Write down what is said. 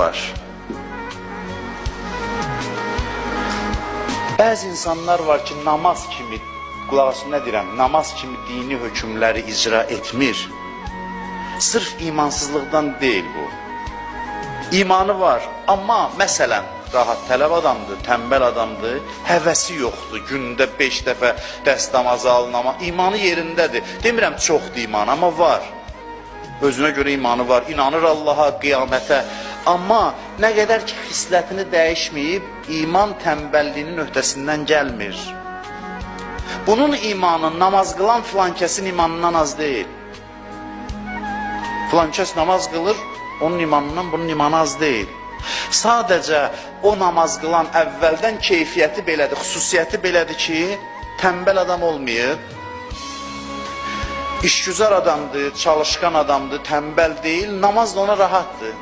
var. Bəzi insanlar var ki, namaz kimi, qulaq asın, nə deyirəm, namaz kimi dini hökmləri icra etmir. Sırf imansızlıqdan deyil bu. İmanı var, amma məsələn, rahat tələb adamdır, tənbəl adamdır, həvəsi yoxdur, gündə 5 dəfə dəst namazı alınama, imanı yerindədir. Demirəm, çoxdur iman, amma var. Özünə görə imanı var, inanır Allaha, qiyamətə. Amma nə qədər ki, xislətini dəyişməyib, iman tənbəlliyinin öhdəsindən gəlmir. Bunun imanı, namaz qılan filan kəsin imanından az deyil. Filan kəs namaz qılır, onun imanından bunun imanı az deyil. Sadəcə o namaz qılan əvvəldən keyfiyyəti belədir, xüsusiyyəti belədir ki, tənbəl adam olmayıb, işgüzar adamdır, çalışqan adamdır, tənbəl deyil, namaz da ona rahatdır.